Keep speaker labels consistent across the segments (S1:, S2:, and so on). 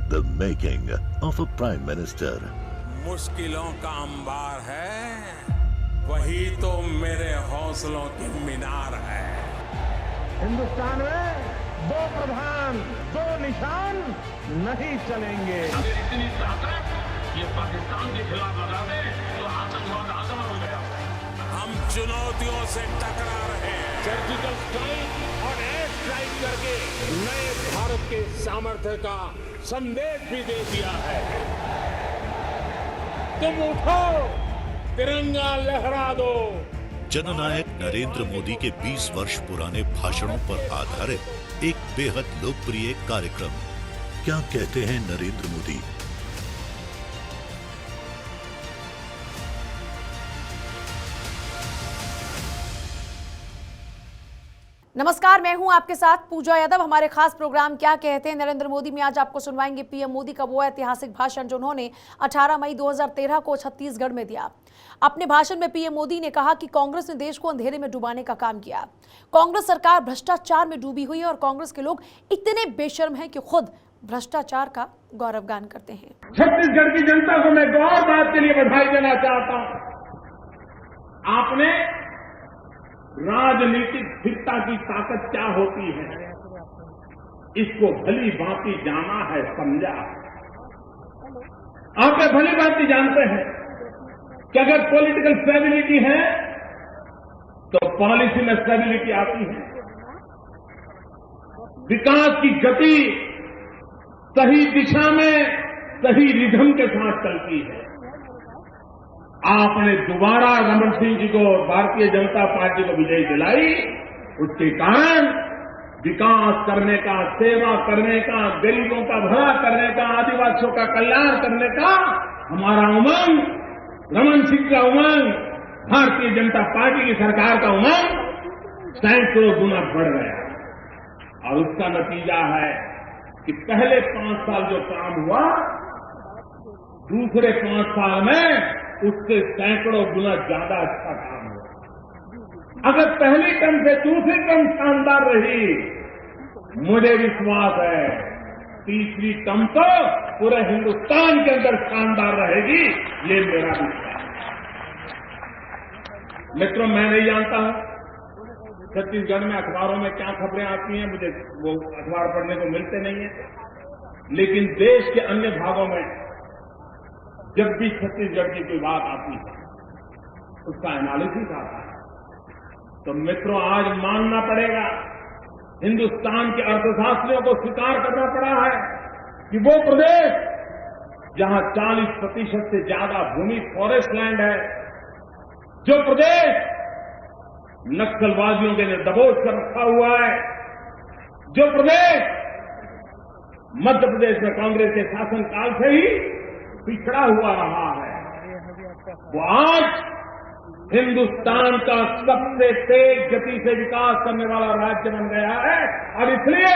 S1: The making of a Prime Minister.
S2: मुश्किलों का अंबार है, वही तो मेरे हौसलों की मीनार है।
S3: हिंदुस्तान में दो प्रधान दो निशान नहीं चलेंगे।
S4: अगर इतनी ताकत ये पाकिस्तान के खिलाफ लगा दे तो आतंकवाद आसान हो गया।
S2: हम चुनौतियों से टकरा रहे हैं।
S5: सर्जिकल स्ट्राइक और एयर स्ट्राइक करके नए भारत के सामर्थ्य का संदेश भी दे दिया है। तुम उठो, तिरंगा लहरा दो।
S1: जननायक नरेंद्र मोदी के 20 वर्ष पुराने भाषणों पर आधारित एक बेहद लोकप्रिय कार्यक्रम। क्या कहते हैं नरेंद्र मोदी?
S6: नमस्कार, मैं हूं आपके साथ पूजा यादव। हमारे खास प्रोग्राम क्या कहते हैं नरेंद्र मोदी में आज आपको सुनवाएंगे पीएम मोदी का वो ऐतिहासिक भाषण जो उन्होंने 18 मई 2013 को छत्तीसगढ़ में दिया। अपने भाषण में पीएम मोदी ने कहा कि कांग्रेस ने देश को अंधेरे में डुबाने का काम किया। कांग्रेस सरकार भ्रष्टाचार में डूबी हुई है और कांग्रेस के लोग इतने बेशर्म हैं कि खुद भ्रष्टाचार का गौरवगान करते हैं।
S3: छत्तीसगढ़ की जनता को मैं दो और बात के लिए बधाई देना चाहता हूं। आपने राजनीतिक स्थिरता की ताकत क्या होती है इसको भली भांति जाना है, समझा। आप ये भली भांति जानते हैं कि अगर पॉलिटिकल स्टेबिलिटी है तो पॉलिसी में स्टेबिलिटी आती है। विकास की गति सही दिशा में सही रिधम के साथ चलती है। आपने दोबारा रमन सिंह जी को और भारतीय जनता पार्टी को विजयी दिलाई, उसके कारण विकास करने का, सेवा करने का, गरीबों का भला करने का, आदिवासियों का कल्याण करने का हमारा उमंग, रमन सिंह का उमंग, भारतीय जनता पार्टी की सरकार का उमंग सैकड़ों गुना बढ़ गया। और उसका नतीजा है कि पहले 5 साल जो काम हुआ, दूसरे 5 साल में उससे सैकड़ों गुना ज्यादा अच्छा काम हुआ। अगर पहली टर्म से दूसरी टर्म शानदार रही, मुझे विश्वास है तीसरी टर्म तो पूरे हिंदुस्तान के अंदर शानदार रहेगी, ये मेरा विश्वास है। मित्रों, मैं नहीं जानता हूं छत्तीसगढ़ में अखबारों में क्या खबरें आती हैं, मुझे वो अखबार पढ़ने को मिलते नहीं है, लेकिन देश के अन्य भागों में जब भी छत्तीसगढ़ की कोई बात आती है, उसका एनालिसिस आता है। तो मित्रों, आज मानना पड़ेगा, हिंदुस्तान के अर्थशास्त्रियों को स्वीकार करना पड़ा है कि वो प्रदेश जहां 40% से ज्यादा भूमि फॉरेस्ट लैंड है, जो प्रदेश नक्सलवादियों के लिए दबोच कर रखा हुआ है, जो प्रदेश मध्य प्रदेश में कांग्रेस के शासनकाल से ही पिछड़ा हुआ रहा है, वो आज हिंदुस्तान का सबसे तेज गति से विकास करने वाला राज्य बन गया है। और इसलिए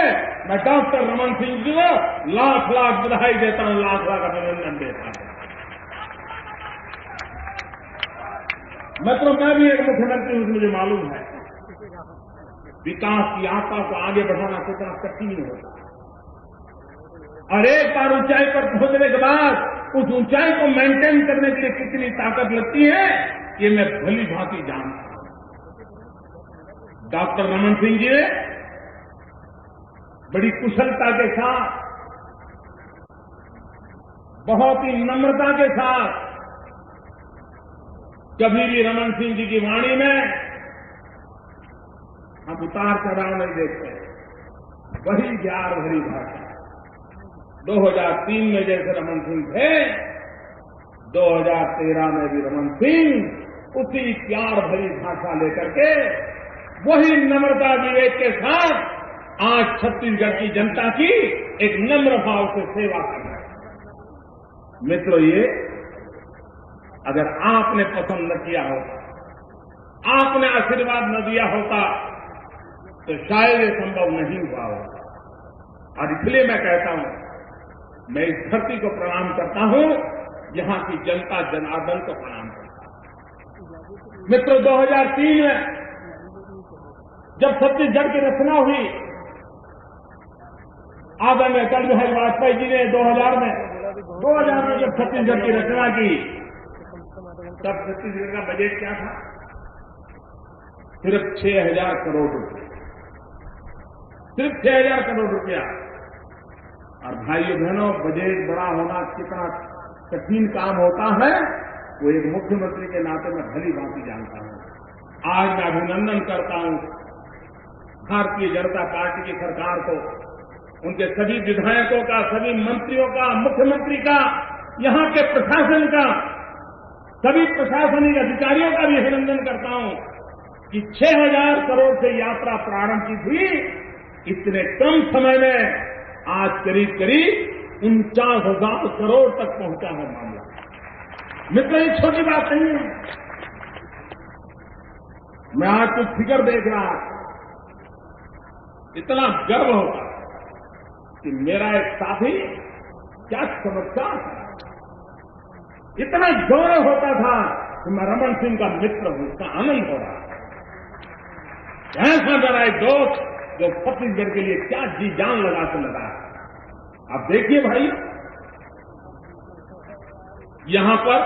S3: मैं डॉक्टर रमन सिंह जी को लाख लाख बधाई देता हूं, लाख लाख अभिनंदन देता हूं। मतलब मैं भी एक मुख्यमंत्री हूं, मुझे मालूम है विकास की यात्रा को आगे बढ़ाना कितना कठिन होता है, और एक बार ऊंचाई पर पहुंचने के बाद उस ऊंचाई को मेंटेन करने के लिए कितनी ताकत लगती है, ये मैं भली भांति जानता हूं। डॉक्टर रमन सिंह जी ने बड़ी कुशलता के साथ, बहुत ही नम्रता के साथ, कभी भी रमन सिंह जी की वाणी में हम उतार चढ़ाव नहीं देखते, वही प्यार भरी भाषा। 2003 में जैसे रमन सिंह थे, 2013 में भी रमन सिंह उसी प्यार भरी भाषा लेकर के, वही नम्रता विवेक के साथ आज छत्तीसगढ़ की जनता की एक नम्र भाव से सेवा कर रहे हैं। मित्रों, ये अगर आपने पसंद न किया होता, आपने आशीर्वाद न दिया होता, तो शायद ये संभव नहीं हुआ होता। और इसलिए मैं कहता हूं, मैं इस धरती को प्रणाम करता हूं, यहां की जनता जनार्दन को प्रणाम करता हूं। मित्रों, 2003 में जब छत्तीसगढ़ की रचना हुई आदरणीय अटल बिहारी वाजपेयी जी ने 2000 में जब छत्तीसगढ़ की रचना की, तब छत्तीसगढ़ का बजट क्या था? सिर्फ 6,000 करोड़ रुपए, सिर्फ 6,000 करोड़ रुपया। और भाइयों बहनों, बजट बड़ा होना कितना कठिन काम होता है, वो एक मुख्यमंत्री के नाते मैं भली भांति जानता हूं। आज मैं अभिनंदन करता हूं भारतीय जनता पार्टी की सरकार को, उनके सभी विधायकों का, सभी मंत्रियों का, मुख्यमंत्री का, यहां के प्रशासन का, सभी प्रशासनिक अधिकारियों का भी अभिनंदन करता हूं कि 6,000 करोड़ से यात्रा प्रारंभ की थी, इतने कम समय में आज करीब 49,000 करोड़ तक पहुंचा है मामला। मित्रों, ये छोटी बात नहीं है। मैं आज कुछ फिगर देख रहा, इतना गर्व होता कि मेरा एक साथी क्या चमत्कार था, इतना गौरव होता था कि मैं रमन सिंह का मित्र हूं, इसका आनंद हो रहा है। ऐसा मेरा एक दोस्त जो छत्तीसगढ़ के लिए क्या जी जान लगा के लगा। आप देखिए भाई, यहां पर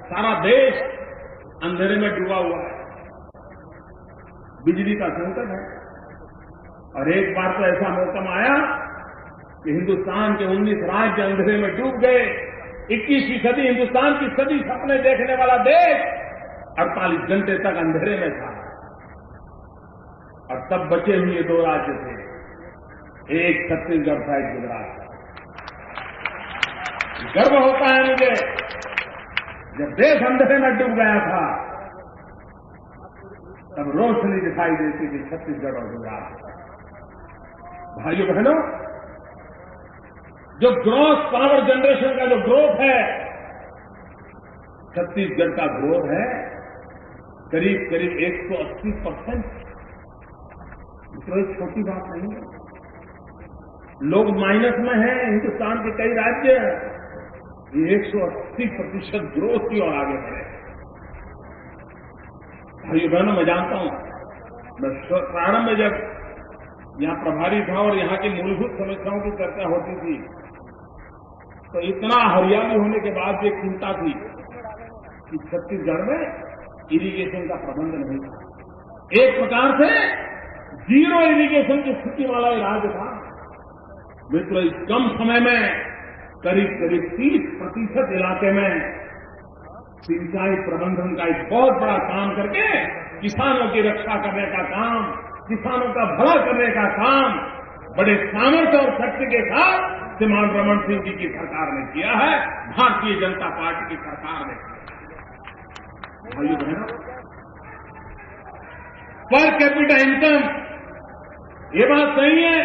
S3: सारा देश अंधेरे में डूबा हुआ है, बिजली का संकट है, और एक बार तो ऐसा मौसम आया कि हिंदुस्तान के 19 राज्य अंधेरे में डूब गए। 21वीं सदी, हिंदुस्तान की सदी सपने देखने वाला देश 48 घंटे तक अंधेरे में था, और तब बचे हुए 2 राज्य थे, एक छत्तीसगढ़ था, एक गुजरात। गर्व होता है मुझे, जब देश अंधेरे में डूब गया था तब रोशनी दिखाई देती थी छत्तीसगढ़ और गुजरात। भाइयों बहनों, जो ग्रॉस पावर जनरेशन का जो ग्रोथ है, छत्तीसगढ़ का ग्रोथ है करीब 180%। तो एक छोटी बात नहीं है। लोग माइनस में हैं, हिंदुस्तान के कई राज्य 180% ग्रोथ की ओर आगे बढ़े। भाइयों बहनों, मैं जानता हूं, मैं प्रारंभ में जब यहां प्रभारी था और यहां की मूलभूत समस्याओं की चर्चा होती थी, तो इतना हरियाली होने के बाद ये चिंता थी कि छत्तीसगढ़ में इरिगेशन का प्रबंध नहीं था। एक प्रकार से जीरो इरिगेशन की स्थिति वाला ये राज्य था। मित्रों, इस कम समय में करीब 30% इलाके में सिंचाई प्रबंधन का एक बहुत बड़ा काम करके किसानों की रक्षा करने का काम, किसानों का भला करने का काम बड़े सामर्थ्य और शक्ति के साथ श्रीमान रमन सिंह जी की सरकार ने किया है, भारतीय जनता पार्टी की सरकार ने किया। भाइयों बहनों, पर कैपिटा इनकम, ये बात सही है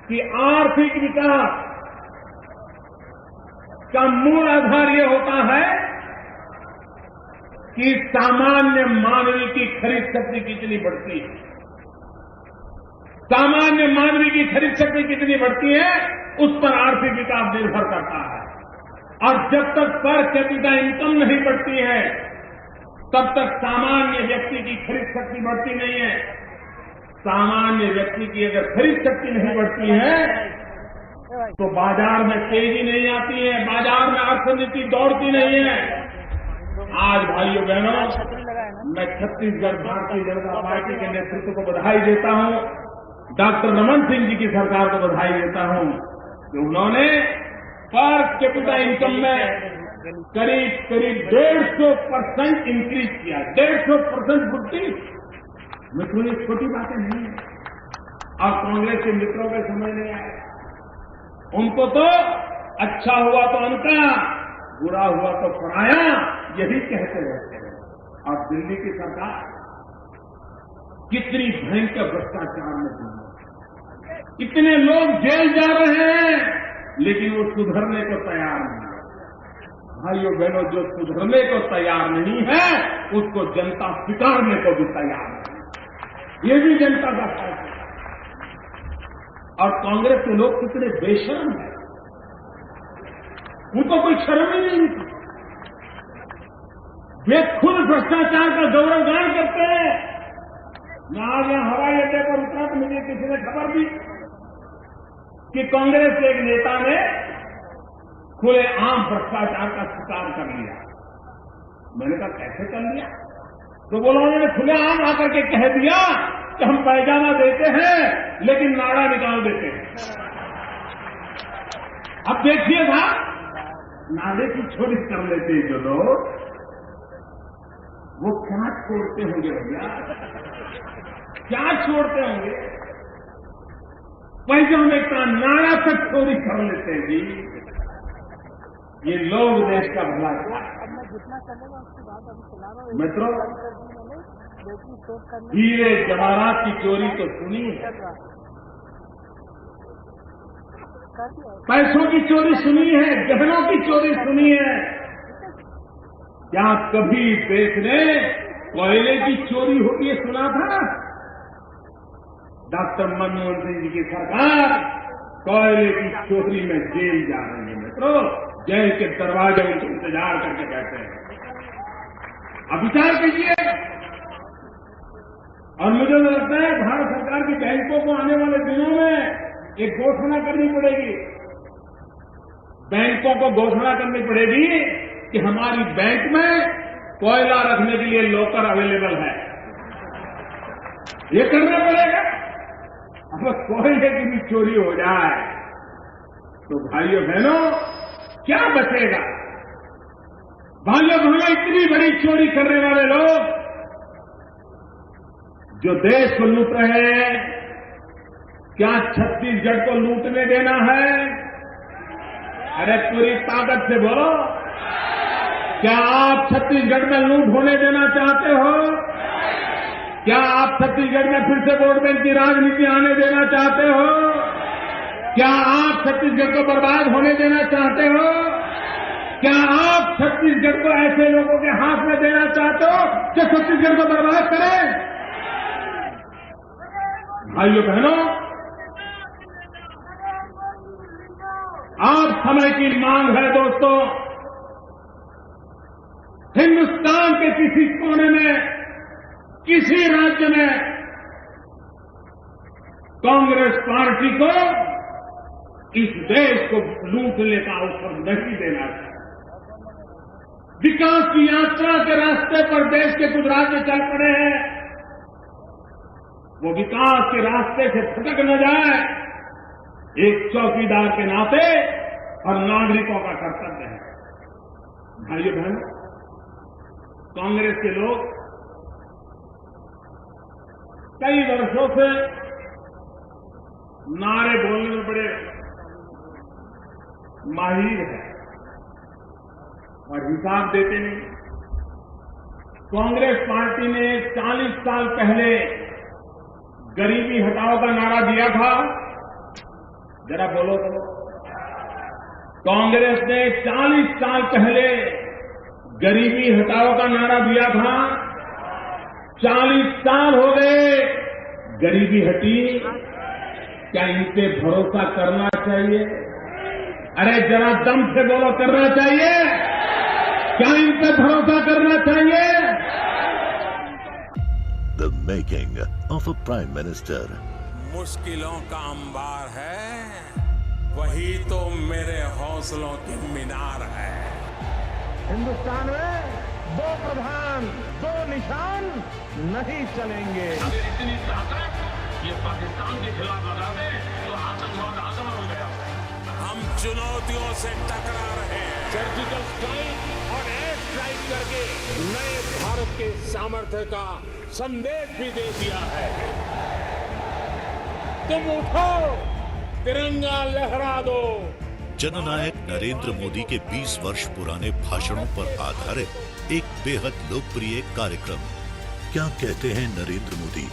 S3: कि आर्थिक विकास का मूल आधार ये होता है कि सामान्य मानवी की खरीद शक्ति कितनी बढ़ती है। सामान्य मानवी की खरीद शक्ति कितनी बढ़ती है, उस पर आर्थिक विकास निर्भर करता है। और जब तक पर कैपिटा इनकम नहीं बढ़ती है, तब तक सामान्य व्यक्ति की खरीद शक्ति बढ़ती नहीं है। सामान्य व्यक्ति की अगर खरीद शक्ति नहीं बढ़ती है तो बाजार में तेजी नहीं आती है, बाजार में अर्थनीति दौड़ती नहीं है। आज भाइयों बहनों, मैं छत्तीसगढ़ भारतीय जनता पार्टी के नेतृत्व को बधाई देता हूं, डॉक्टर रमन सिंह जी की सरकार को बधाई देता हूं कि उन्होंने पर कैपिटा इनकम में करीब 150% इंक्रीज किया। 150% वृद्धि। मित्रों, ये छोटी बातें नहीं है। और कांग्रेस के मित्रों के समझ नहीं आए, उनको तो अच्छा हुआ तो उनका, बुरा हुआ तो पराया, यही कहते रहते हैं। और दिल्ली की सरकार कितनी भयंकर भ्रष्टाचार में थी, इतने लोग जेल जा रहे हैं, लेकिन वो सुधरने को तैयार नहीं है। भाइयों बहनों, जो सुधरने को तैयार नहीं है, उसको जनता स्वीकारने को भी तैयार नहीं। ये भी जनता का फैसला। और कांग्रेस के लोग कितने बेशर्म हैं, उनको कोई शर्म ही नहीं थी। वे खुद भ्रष्टाचार का गौरवगान करते हैं। मैं आज यहां हवाई अड्डे पर उतरा तो मुझे किसी ने खबर दी कि कांग्रेस के एक नेता ने खुलेआम भ्रष्टाचार का शिकार कर लिया। मैंने कहा कैसे कर लिया? तो बोला उन्होंने खुलेआम आकर के कह दिया कि हम पैजामा देते हैं लेकिन नाड़ा निकाल देते हैं। अब देखिए साहब, नाड़े की चोरी कर लेते हैं जो लोग, वो क्या छोड़ते होंगे भैया, क्या छोड़ते होंगे? पैजामे का नाड़ा तक चोरी कर लेते हैं जी। ये लोग देश का भला मित्रों, हीरे जवाहरात की चोरी तो सुनी है, पैसों की चोरी सुनी है, गहनों की चोरी सुनी है। क्या कभी देश ने कोयले की चोरी होती है सुना था? डॉक्टर मनमोहन सिंह जी की सरकार कोयले की चोरी में जेल जा रही है मित्रों। जेल के दरवाजे उनके इंतजार करके बैठे हैं। अब विचार कीजिए। और मुझे लगता है भारत सरकार की बैंकों को आने वाले दिनों में एक घोषणा करनी पड़ेगी। बैंकों को घोषणा करनी पड़ेगी कि हमारी बैंक में कोयला रखने के लिए लॉकर अवेलेबल है। ये करना पड़ेगा। अगर कोयले की भी चोरी हो जाए तो भाइयों बहनों क्या बचेगा? भाइयों बहनों, इतनी बड़ी चोरी करने वाले लोग जो देश को लूट रहे हैं, क्या छत्तीसगढ़ को लूटने देना है? अरे पूरी ताकत से बोलो, क्या आप छत्तीसगढ़ में लूट होने देना चाहते हो? क्या आप छत्तीसगढ़ में फिर से वोट बैंक की राजनीति आने देना चाहते हो? क्या आप छत्तीसगढ़ को बर्बाद होने देना चाहते हो? क्या आप छत्तीसगढ़ को ऐसे लोगों के हाथ में देना चाहते हो जो छत्तीसगढ़ को बर्बाद करें? भाइयों बहनों, आज समय की मांग है दोस्तों। हिंदुस्तान के किसी कोने में, किसी राज्य में कांग्रेस पार्टी को इस देश को लूटने का अवसर नहीं देना चाहिए। विकास की यात्रा के रास्ते पर देश के कुछ राज्य चल पड़े हैं, वो विकास के रास्ते से भटक न जाए, एक चौकीदार के नाते और नागरिकों का कर्तव्य है। भाइयों बहनों, कांग्रेस के लोग कई वर्षों से नारे बोलने में बड़े माहिर है और हिसाब देते नहीं। कांग्रेस पार्टी ने 40 साल पहले गरीबी हटाओ का नारा दिया था। जरा बोलो तो। कांग्रेस ने 40 साल पहले गरीबी हटाओ का नारा दिया था। 40 साल हो गए, गरीबी हटी। क्या इन पे भरोसा करना चाहिए? अरे जरा दम से बोलो, करना चाहिए? क्या इन पे भरोसा करना चाहिए?
S1: The making of a Prime Minister.
S2: मुश्किलों का अंबार है, वही तो मेरे हौसलों की मीनार है।
S5: हिंदुस्तान में 2 प्रधान 2 निशान नहीं चलेंगे।
S4: अगर इतनी ताकत ये पाकिस्तान के खिलाफ लगा दे तो आतंकवाद आसमान हो गया।
S2: हम चुनौतियों से टकरा रहे हैं।
S5: सर्जिकल स्ट्राइक और एयर स्ट्राइक करके नए भारत के सामर्थ्य का संदेश भी दे दिया है। तुम उठो, तिरंगा लहरा दो।
S1: जननायक नरेंद्र मोदी के 20 वर्ष पुराने भाषणों पर आधारित एक बेहद लोकप्रिय कार्यक्रम क्या कहते हैं नरेंद्र मोदी